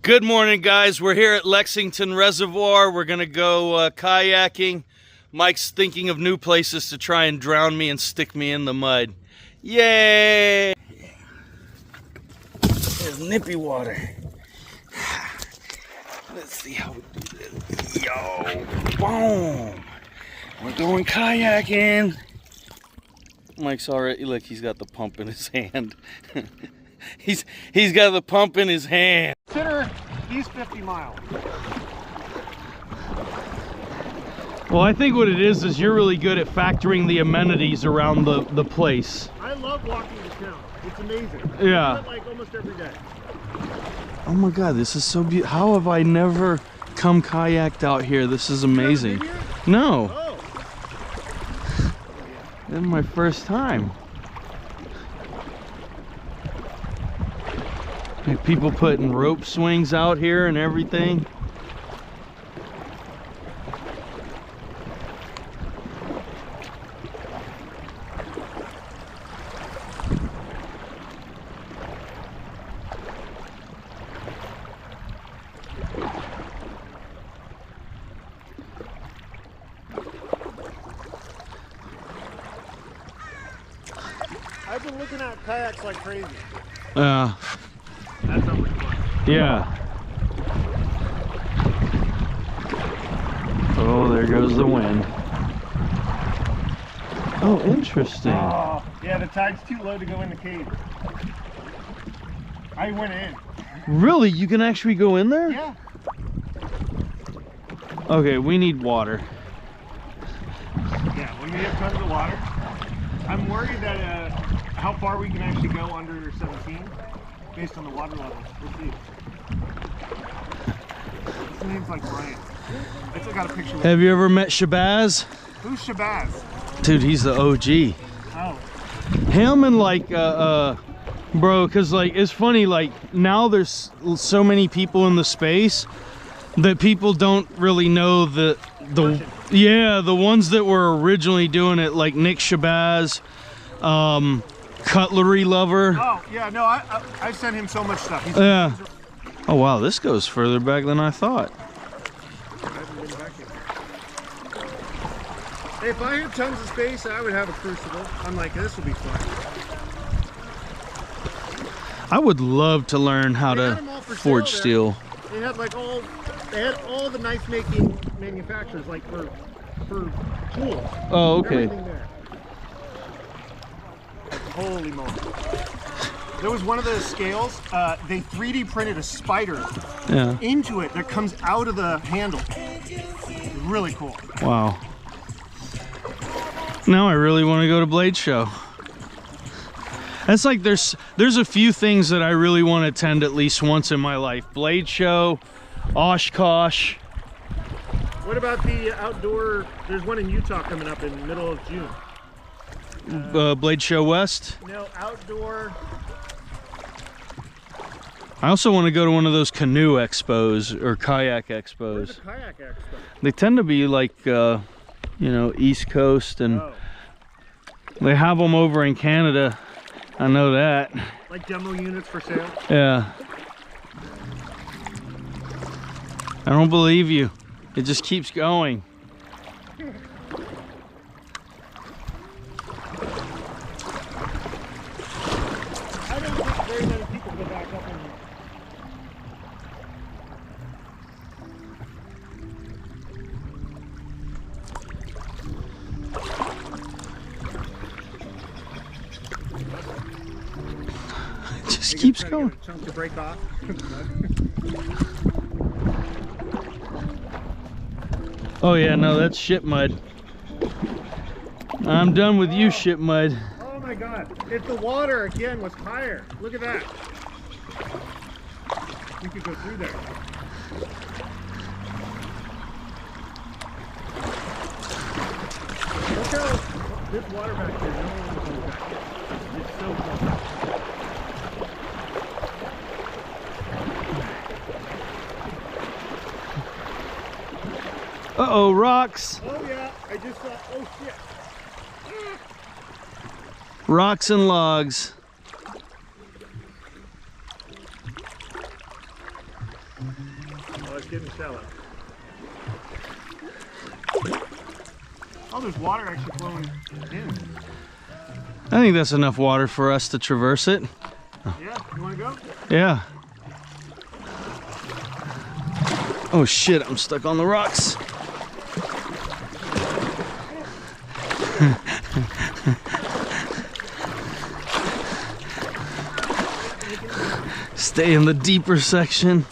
Good morning, guys. We're here at Lexington Reservoir. We're gonna go kayaking. Mike's thinking of new places to try and drown me and stick me in the mud. Yay! There's nippy water. Let's see how we do this. Yo, boom! We're going kayaking. Mike's already, look, he's got the pump in his hand. He's got the pump in his hand. Consider these 50 miles. Well, I think what it is you're really good at factoring the amenities around the place. I love walking the town. It's amazing. Yeah. I do it like almost every day. Oh my God, this is so beautiful. How have I never come kayaked out here? This is amazing. You never been here? No. Oh. This is my first time. People putting rope swings out here and everything. I've been looking at kayaks like crazy. That's how much fun. Yeah. Oh, there goes the wind. Oh, interesting. Oh, yeah, the tide's too low to go in the cave. I went in. Really? You can actually go in there? Yeah. Okay, we need water. Yeah, when we have tons of water. I'm worried that how far we can actually go under 17 based on the water levels. We'll see. His name's like Brian. I still got a picture with him. Have you ever met Shabazz? Who's Shabazz? Dude, he's the OG. Oh. Him and like bro, because like it's funny, like now there's so many people in the space that people don't really know the ones that were originally doing it, like Nick Shabazz, Cutlery Lover. Oh yeah, no, I sent him so much stuff. Yeah. Oh wow, this goes further back than I thought. I haven't been back yet. If I had tons of space, I would have a crucible. I'm like, this will be fun. I would love to learn how to forge steel. They had like all the knife making manufacturers, like for tools. Oh, okay. Everything there. Holy moly. There was one of the scales, they 3D printed a spider into it that comes out of the handle. Really cool. Wow. Now I really want to go to Blade Show. That's like there's a few things that I really want to attend at least once in my life. Blade Show, Oshkosh. What about the outdoor, there's one in Utah coming up in the middle of June. Blade Show West? No, outdoor. I also want to go to one of those canoe expos or kayak expos. Where's the kayak expo? They tend to be like, you know, East Coast, and they have them over in Canada. I know that. Like demo units for sale? Yeah. I don't believe you. It just keeps going. I don't think very many people go back up and... It just keeps going. To chunk to break off. Oh yeah, no, that's ship mud. I'm done with you, ship mud. Oh my God! If the water again was higher, look at that. We could go through there. Look how this water back here. No one comes back here. It's so cool. Uh-oh, rocks. Oh yeah, I just saw, oh shit. Rocks and logs. Oh, it's getting shallow. Oh, there's water actually flowing in. I think that's enough water for us to traverse it. Yeah, you want to go? Yeah. Oh shit, I'm stuck on the rocks. Stay in the deeper section.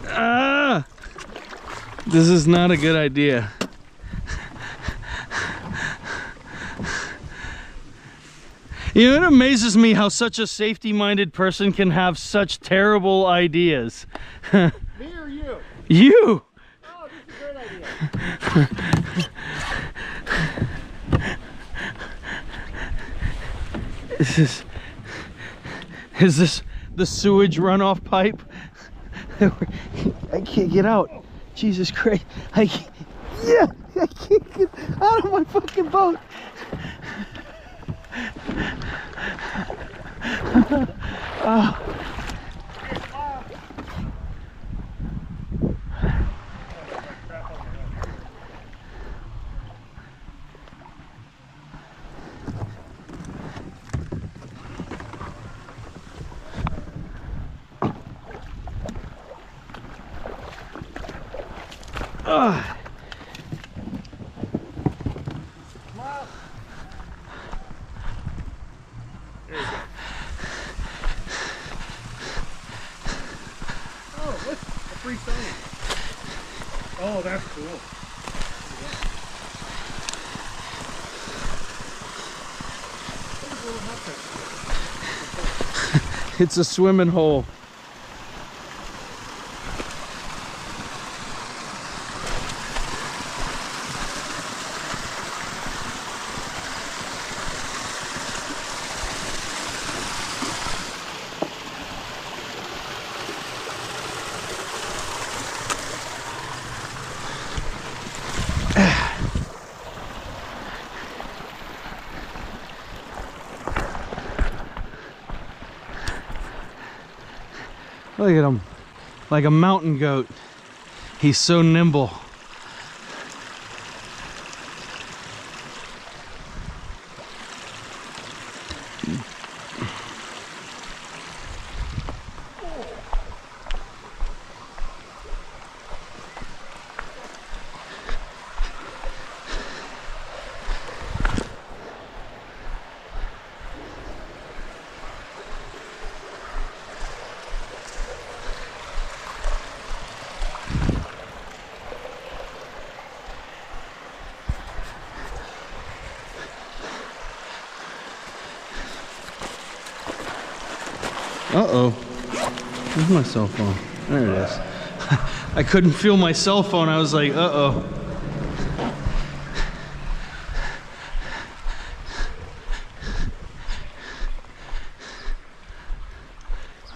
Ah! This is not a good idea. You know, it amazes me how such a safety-minded person can have such terrible ideas. Me or you? You! Oh, this is a great idea. Is this the sewage runoff pipe? I can't get out. Jesus Christ. I can't get out of my fucking boat. Oh, look, a free sign. Oh, that's cool. It's a swimming hole. Look at him, like a mountain goat. He's so nimble. Uh-oh. Where's my cell phone? There it is. I couldn't feel my cell phone. I was like, uh-oh.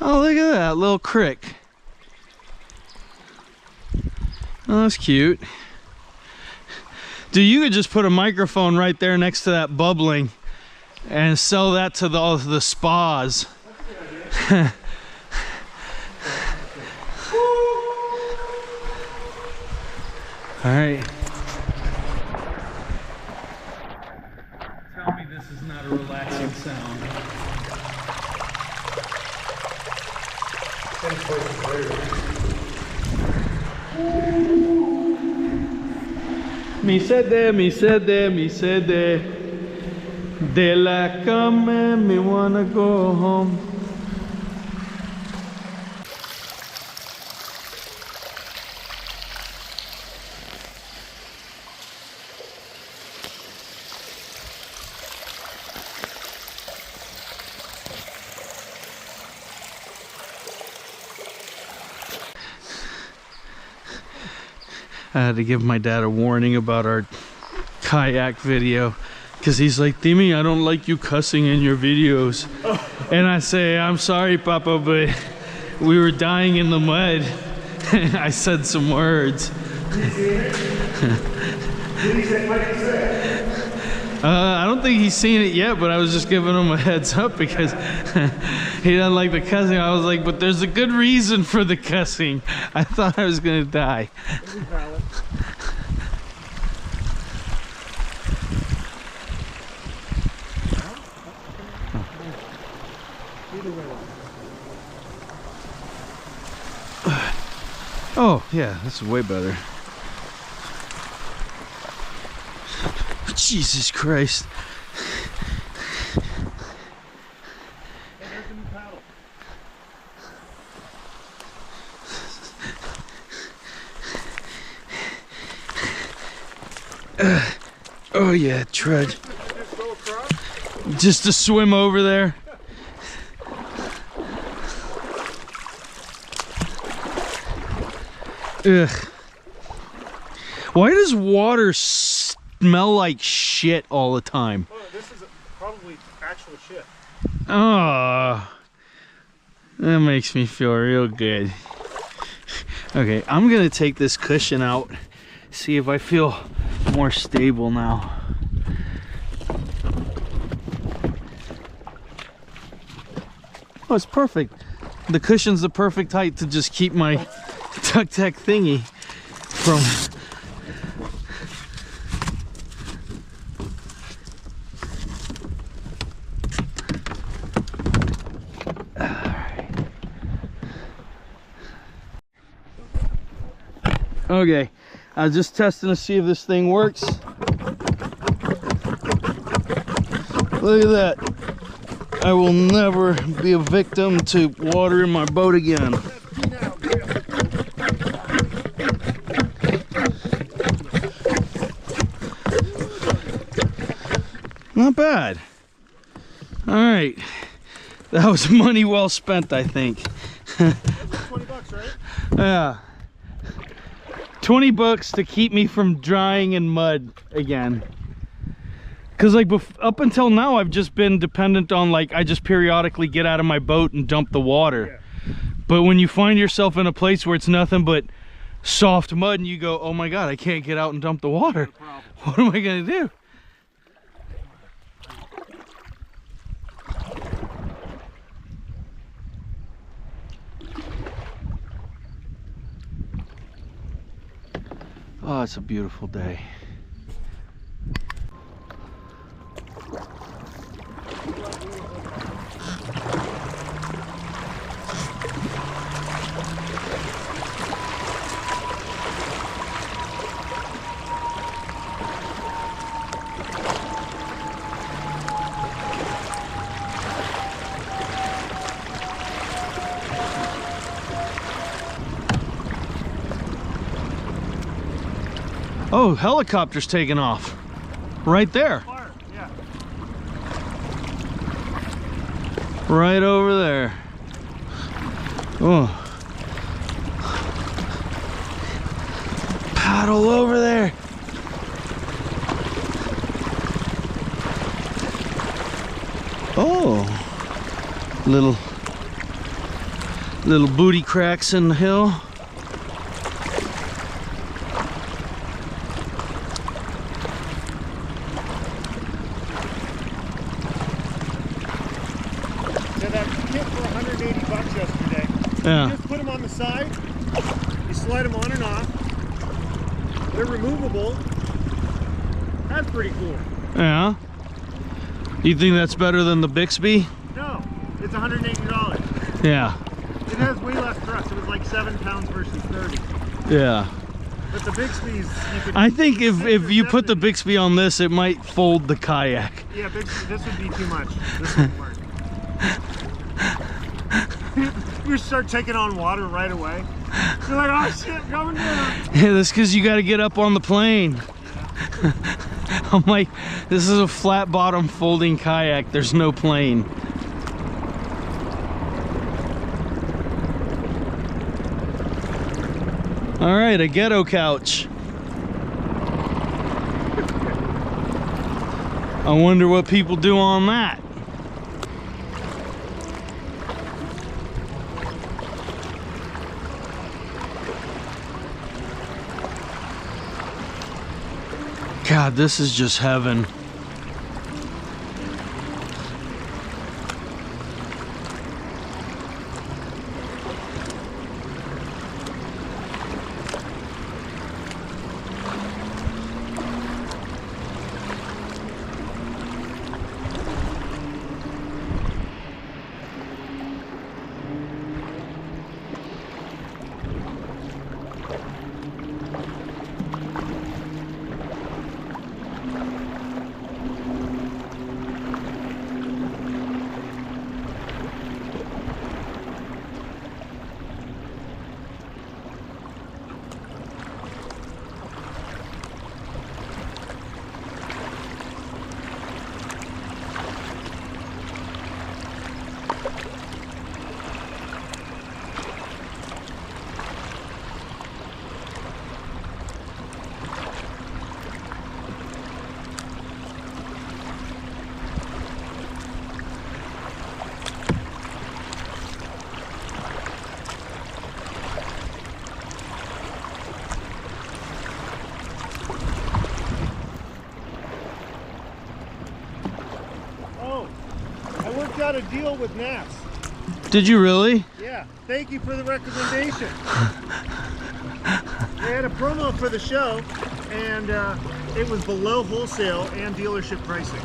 Oh, look at that little crick. Oh, that's cute. Dude, you could just put a microphone right there next to that bubbling and sell that to all the spas. All right. Tell me this is not a relaxing sound. Mi sede, de la cama, me wanna go home. I had to give my dad a warning about our kayak video because he's like, Timmy, I don't like you cussing in your videos. And I say, I'm sorry, Papa, but we were dying in the mud. I said some words. I don't think he's seen it yet, but I was just giving him a heads up because he doesn't like the cussing. I was like, but there's a good reason for the cussing. I thought I was gonna die. Oh, yeah, this is way better. Jesus Christ. Oh yeah, trudge. Just to swim over there. Ugh. Why does water smell like shit all the time? Oh, this is probably actual shit. Oh, that makes me feel real good. Okay, I'm gonna take this cushion out, see if I feel more stable now. Oh, it's perfect. The cushion's the perfect height to just keep my Tucktec thingy from... Okay, I was just testing to see if this thing works. Look at that. I will never be a victim to water in my boat again. Not bad. All right. That was money well spent, I think. 20 bucks, right? Yeah. 20 bucks to keep me from drying in mud again. Because like up until now, I've just been dependent on like, I just periodically get out of my boat and dump the water. Yeah. But when you find yourself in a place where it's nothing but soft mud and you go, oh my God, I can't get out and dump the water. What am I gonna do? Oh, it's a beautiful day. Oh, helicopter's taking off. Right there. Yeah. Right over there. Oh. Paddle over there. Oh. Little booty cracks in the hill. Yeah. You just put them on the side, you slide them on and off, they're removable. That's pretty cool. Yeah. You think that's better than the Bixby? No, it's $180. Yeah. It has way less thrust. It was like 7 pounds versus 30. Yeah. But the Bixby's, you could... I think if you put the Bixby on this, it might fold the kayak. Yeah, Bixby, this would be too much. This wouldn't work. You start taking on water right away. You're like, oh shit, coming down. Yeah, that's because you got to get up on the plane. Yeah. I'm like, this is a flat bottom folding kayak. There's no plane. All right, a ghetto couch. I wonder what people do on that. God, this is just heaven. worked out a deal with NAS. Did you really? Yeah, thank you for the recommendation. They had a promo for the show, and it was below wholesale and dealership pricing.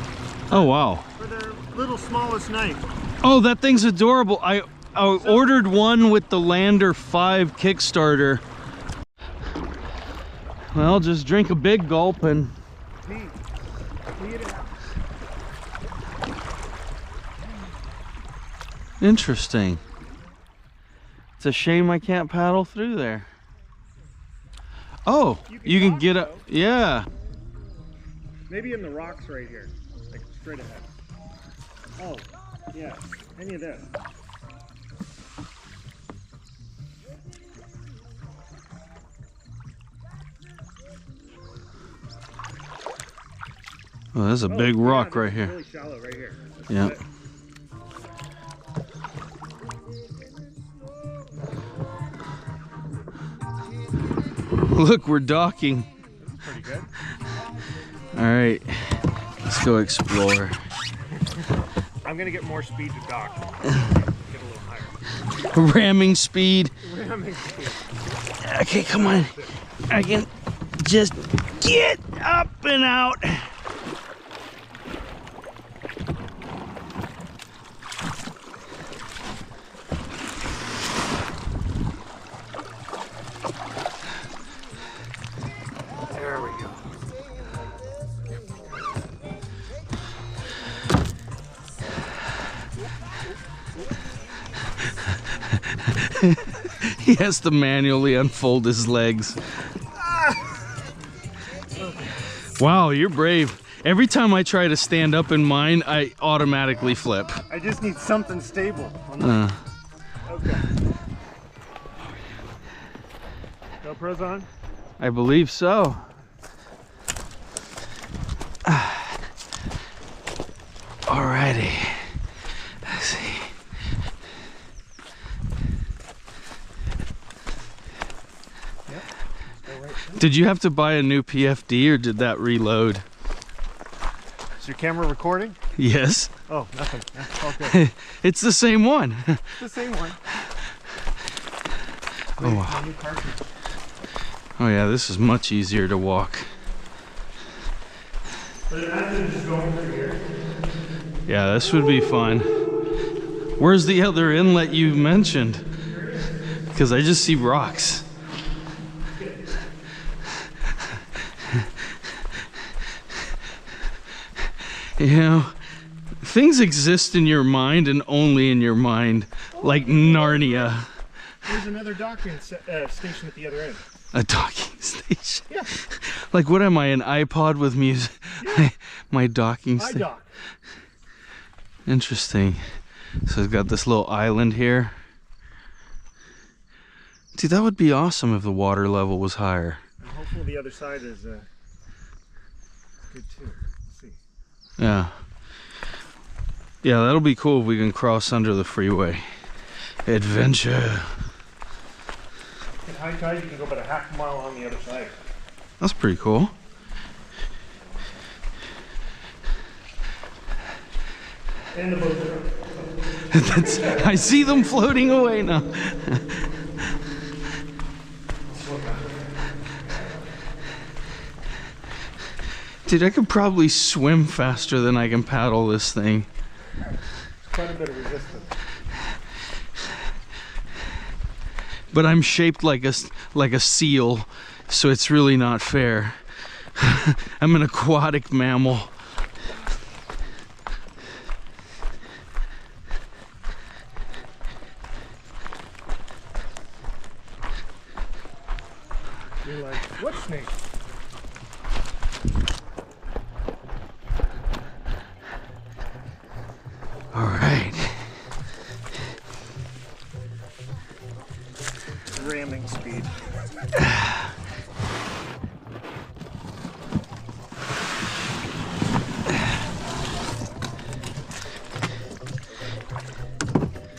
Oh, wow. For their little smallest knife. Oh, that thing's adorable. I ordered one with the Lander 5 Kickstarter. Well, just drink a big gulp and... Interesting. It's a shame I can't paddle through there. Oh, you can get up. Yeah. Maybe in the rocks right here, like straight ahead. Oh, yeah, any of this. Oh, there's a big rock right here. Really shallow right here. Yeah. Look, we're docking. That's pretty good. All right, let's go explore. I'm gonna get more speed to dock. Get a little higher. Ramming speed. Ramming speed. Okay, come on. I can just get up and out. There we go. He has to manually unfold his legs. Wow, you're brave. Every time I try to stand up in mine, I automatically flip. I just need something stable. Uh, Okay. GoPro's on? I believe so. Alrighty. Let's see. Did you have to buy a new PFD or did that reload? Is your camera recording? Yes. Oh, nothing. That's all good. It's the same one. It's the same one. Oh, wow. Oh yeah, this is much easier to walk. But imagine just going through here. Yeah, this would be fun. Where's the other inlet you mentioned? Because I just see rocks. You know, things exist in your mind and only in your mind, like Narnia. There's another docking station at the other end. A docking station? Yeah. Like, what am I, an iPod with music? Yeah. My docking I station? dock. Interesting. So it's got this little island here. Dude, that would be awesome if the water level was higher. And hopefully the other side is good too. Let's see. Yeah. Yeah, that'll be cool if we can cross under the freeway. Adventure. At high tide, you can go about a half mile on the other side. That's pretty cool. And the boat. I see them floating away now. Dude, I could probably swim faster than I can paddle this thing. Quite a bit of resistance. But I'm shaped like a seal, so it's really not fair. I'm an aquatic mammal. You're like, what snake? All right. Ramming speed.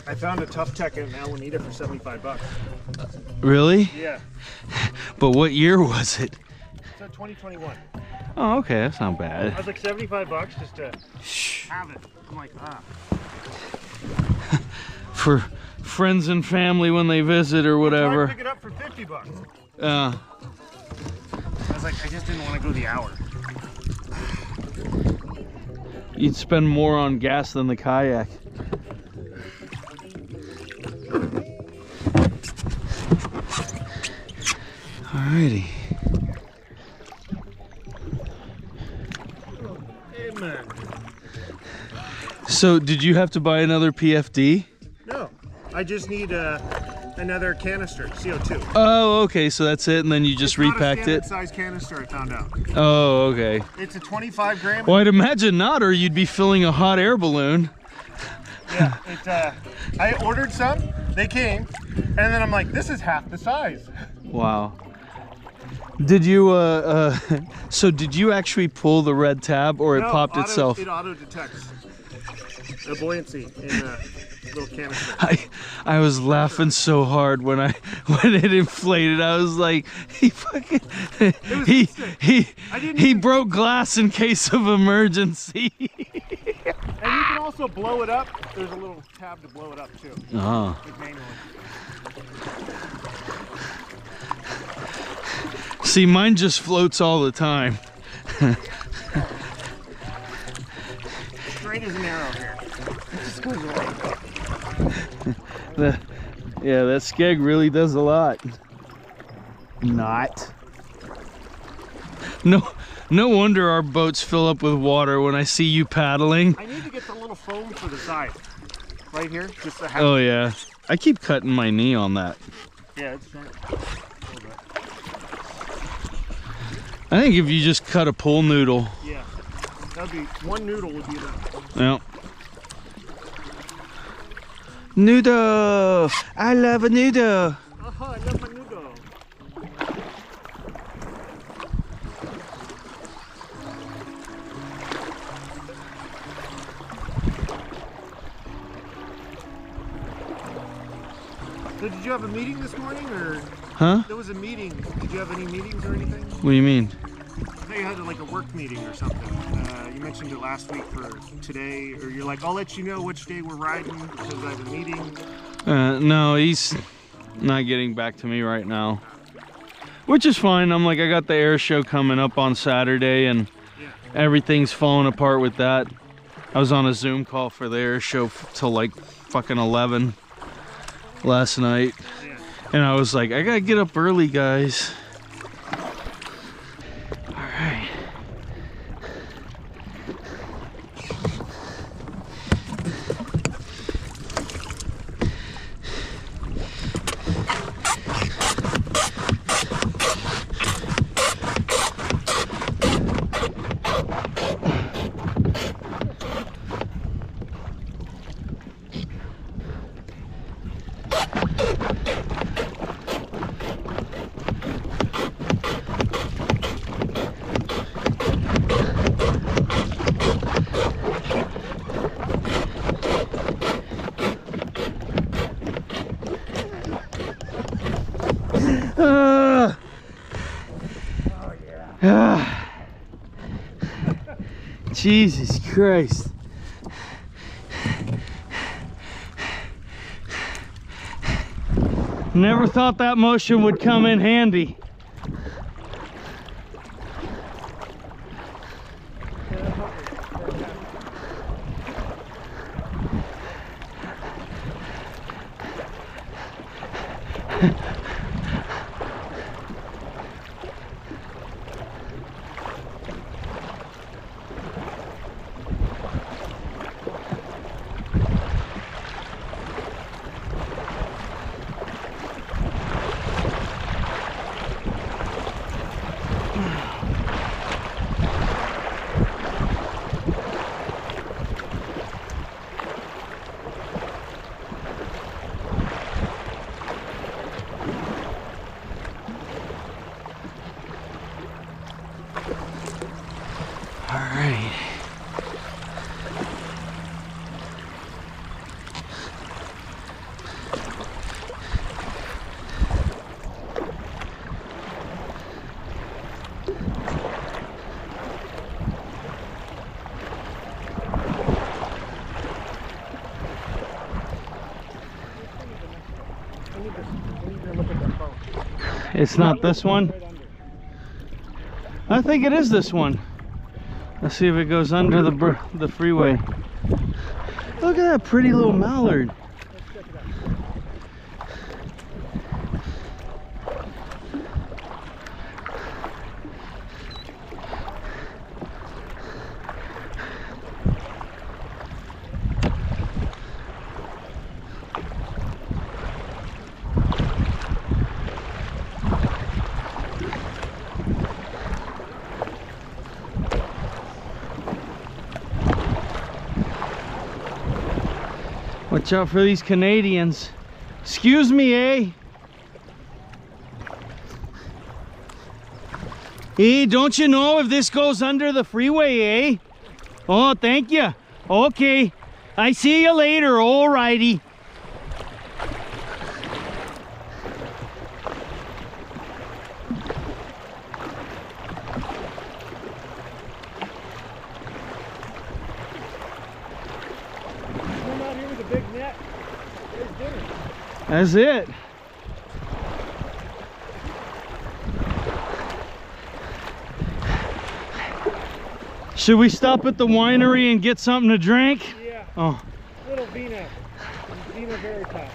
I found a Tucktec in Alameda for 75 bucks. Really? Yeah. But what year was it? It's a 2021. Oh, okay, that's not I bad. was like 75 bucks just to have it. I'm like, ah. for friends and family when they visit or whatever. Pick it up for 50 bucks. I was like, I just didn't want to go the hour. You'd spend more on gas than the kayak. Alrighty. Amen. So, did you have to buy another PFD? No, I just need another canister, CO2. Oh, okay, so that's it, and then you just repacked it? It's not a standard size canister, I found out. Oh, okay. It's a 25 gram. Well, I'd imagine not, or you'd be filling a hot air balloon. Yeah, I ordered some, they came, and then I'm like, this is half the size. Wow. Did you, so did you actually pull the red tab, or it popped itself? It auto detects the buoyancy in the little canister. I was laughing so hard when it inflated. I was like, he fucking he broke glass in case of emergency. And you can also blow it up. There's a little tab to blow it up too. Oh. Like manually. See, mine just floats all the time. Straight as an arrow here. It just goes away. Yeah, that skeg really does a lot. Not. No wonder our boats fill up with water when I see you paddling. I need to get the little foam for the side. Right here, just to have. Oh yeah. I keep cutting my knee on that. Yeah, it's short. I think if you just cut a pool noodle. Yeah. That'd be, one noodle would be enough. Yeah. Noodle! I love a noodle! I love my noodle. So did you have a meeting this morning, or? Huh? There was a meeting. Did you have any meetings or anything? What do you mean? I thought you had like a work meeting or something. You mentioned it last week for today, or you're like, I'll let you know which day we're riding because I have a meeting. No, he's not getting back to me right now. Which is fine. I'm like, I got the air show coming up on Saturday and everything's falling apart with that. I was on a Zoom call for the air show till like fucking 11 last night. And I was like, I gotta get up early, guys. All right. Jesus Christ. Never thought that motion would come in handy. to look at that phone. It's not this one? Right under. I think it is this one. Let's see if it goes under the freeway. Look at that pretty little mallard. Let's check it out. Watch out for these Canadians. Excuse me, eh? Hey, don't you know if this goes under the freeway, eh? Oh, thank you. Okay. I see you later, alrighty. Big net. There's dinner. That's it. Should we stop at the winery and get something to drink? Yeah. Oh. Little Vina. Vina Veritas.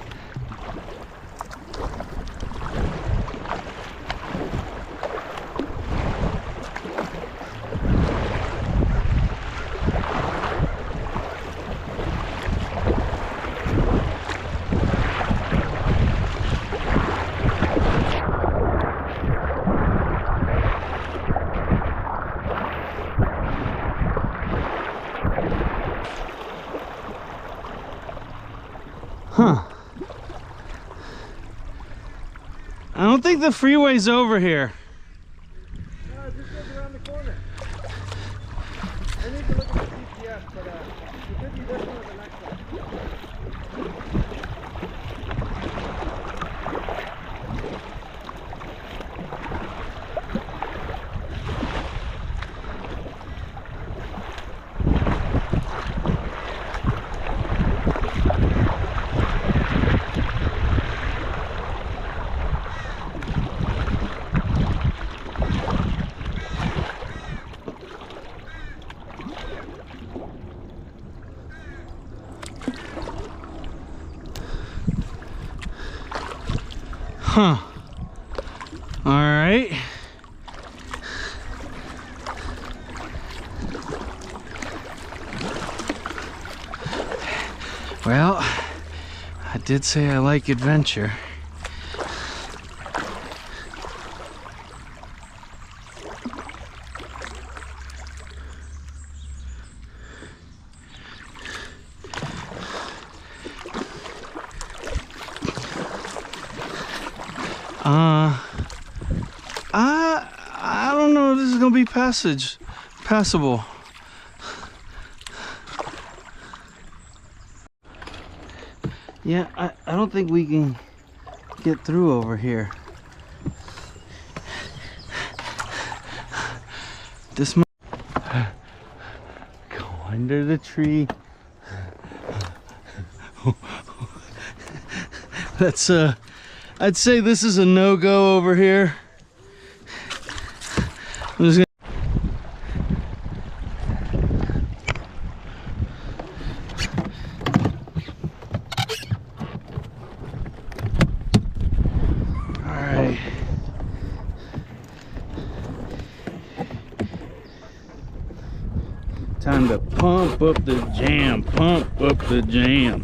Huh. I don't think the freeway's over here. No, it just goes around the corner. I need to look at the GPS, but it could be this one or the next one. Huh. All right. Well, I did say I like adventure. I don't know if this is gonna be passable. Yeah, I don't think we can get through over here. This might go under the tree. That's I'd say this is a no-go over here. I'm just gonna time to pump up the jam, pump up the jam.